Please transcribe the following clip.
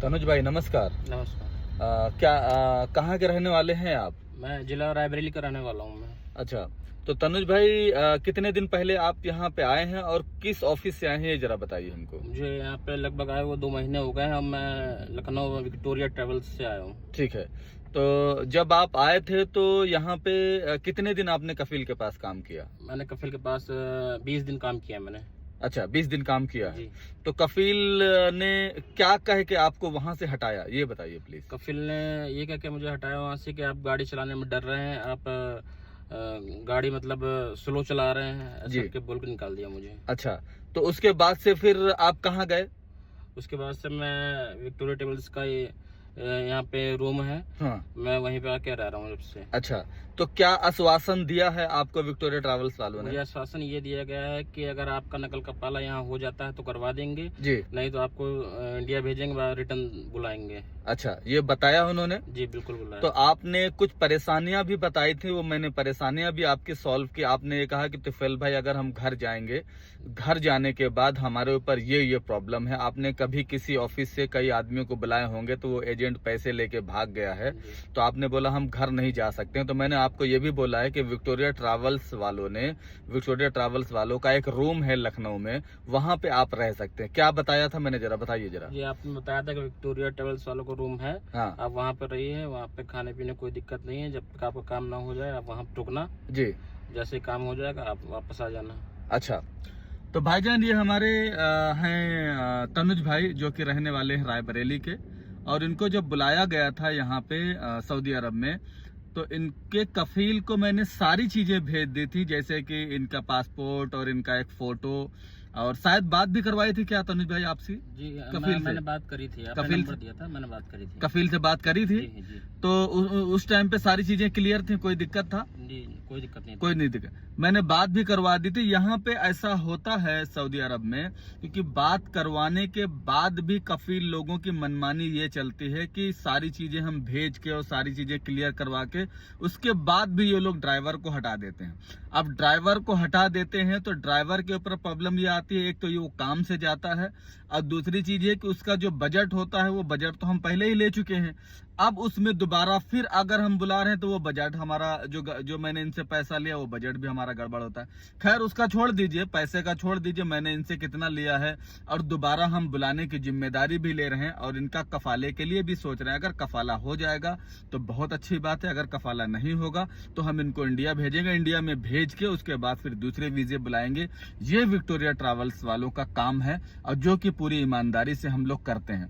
तनुज भाई नमस्कार। नमस्कार। कहाँ के रहने वाले हैं आप? मैं जिला रायबरेली का रहने वाला हूँ। मैं अच्छा, तो तनुज भाई कितने दिन पहले आप यहाँ पे आए हैं और किस ऑफिस से आए हैं ये जरा बताइए हमको। मुझे यहाँ पे लगभग आए वो 2 महीने हो गए हैं। अब मैं लखनऊ विक्टोरिया ट्रेवल्स से आया हूँ। ठीक है, तो जब आप आए थे तो यहाँ पे कितने दिन आपने कफील के पास काम किया? मैंने कफिल के पास 20 दिन काम किया मैंने। अच्छा, 20 दिन काम किया है। जी। तो कफील ने क्या कह के आपको वहां से हटाया ये बताइए प्लीज। कफिल ने ये कह के मुझे हटाया वहाँ से कि आप गाड़ी चलाने में डर रहे हैं, आप गाड़ी मतलब स्लो चला रहे हैं, जी। ऐसा करके बोल के निकाल दिया मुझे। अच्छा, तो उसके बाद से फिर आप कहाँ गए? उसके बाद से मैं विक्टोरिया ट्रेवल्स का यहाँ पे रूम है, हाँ। मैं वहीं पे आके रह रहा हूँ जब से। अच्छा, तो क्या आश्वासन दिया है आपको विक्टोरिया ट्रैवल्स वालों मुझे ने? आश्वासन ये दिया गया है कि अगर आपका नकल का पाला यहाँ हो जाता है तो करवा देंगे, जी। नहीं तो आपको इंडिया भेजेंगे व रिटर्न बुलाएंगे। अच्छा, ये बताया उन्होंने? जी बिल्कुल बुलाया। तो आपने कुछ परेशानियां भी बताई थी, वो मैंने परेशानियां भी आपकी सॉल्व की। आपने ये कहा कि तुफैल भाई अगर हम घर जाएंगे, घर जाने के बाद हमारे ऊपर ये प्रॉब्लम है। आपने कभी किसी ऑफिस से कई आदमियों को बुलाए होंगे तो वो एजेंट पैसे लेके भाग गया है, तो आपने बोला हम घर नहीं जा सकते हैं। तो मैंने आपको ये भी बोला है कि विक्टोरिया ट्रैवल्स वालों का एक रूम है लखनऊ में, वहां पे आप रह सकते हैं। क्या बताया था मैंने, जरा बताइए जरा। ये आपने बताया था कि विक्टोरिया ट्रेवल्स वालों को रूम है, हाँ आप वहाँ पे रहिए, वहाँ पे खाने पीने कोई दिक्कत नहीं है। जब तक आपका काम ना हो जाए आप वहाँ पे रुकना, जी। जैसे ही काम हो जाएगा आप वापस आ जाना। अच्छा, तो भाईजान ये हमारे हैं तनुज भाई, जो कि रहने वाले हैं रायबरेली के। और इनको जब बुलाया गया था यहाँ पे सऊदी अरब में, तो इनके कफील को मैंने सारी चीजें भेज दी थी, जैसे कि इनका पासपोर्ट और इनका एक फोटो, और शायद बात भी करवाई थी क्या तनुज भाई आपसे? जी कफील से? मैंने बात करी थी, आपने कफील नंबर से? दिया था, मैंने बात करी थी। कफील से बात करी थी? जी जी तो उस टाइम पे सारी चीजें क्लियर थी, कोई दिक्कत था? जी, कोई दिक्कत नहीं। कोई नहीं दिक्कत, मैंने बात भी करवा दी थी। यहाँ पे ऐसा होता है सऊदी अरब में, क्योंकि बात करवाने के बाद भी कफील लोगों की मनमानी ये चलती है कि सारी चीजें हम भेज के और सारी चीजें क्लियर करवा के उसके बाद भी ये लोग ड्राइवर को हटा देते हैं। अब ड्राइवर को हटा देते हैं तो ड्राइवर के ऊपर प्रॉब्लम ये आती है, एक तो ये वो काम से जाता है, और दूसरी चीज ये कि उसका जो बजट होता है वो बजट तो हम पहले ही ले चुके हैं। अब उसमें दोबारा फिर अगर हम बुला रहे हैं तो वो बजट हमारा जो मैंने इनसे पैसा लिया वो बजट भी हमारा गड़बड़ होता है। खैर उसका छोड़ दीजिए, पैसे का छोड़ दीजिए, मैंने इनसे कितना लिया है और दोबारा हम बुलाने की जिम्मेदारी भी ले रहे हैं और इनका कफाले के लिए भी सोच रहे हैं। अगर कफाला हो जाएगा तो बहुत अच्छी बात है, अगर कफाला नहीं होगा तो हम इनको इंडिया भेजेंगे, इंडिया में भेज के उसके बाद फिर दूसरे वीजे बुलाएंगे। ये विक्टोरिया ट्रैवल्स वालों का काम है और जो कि पूरी ईमानदारी से हम लोग करते हैं।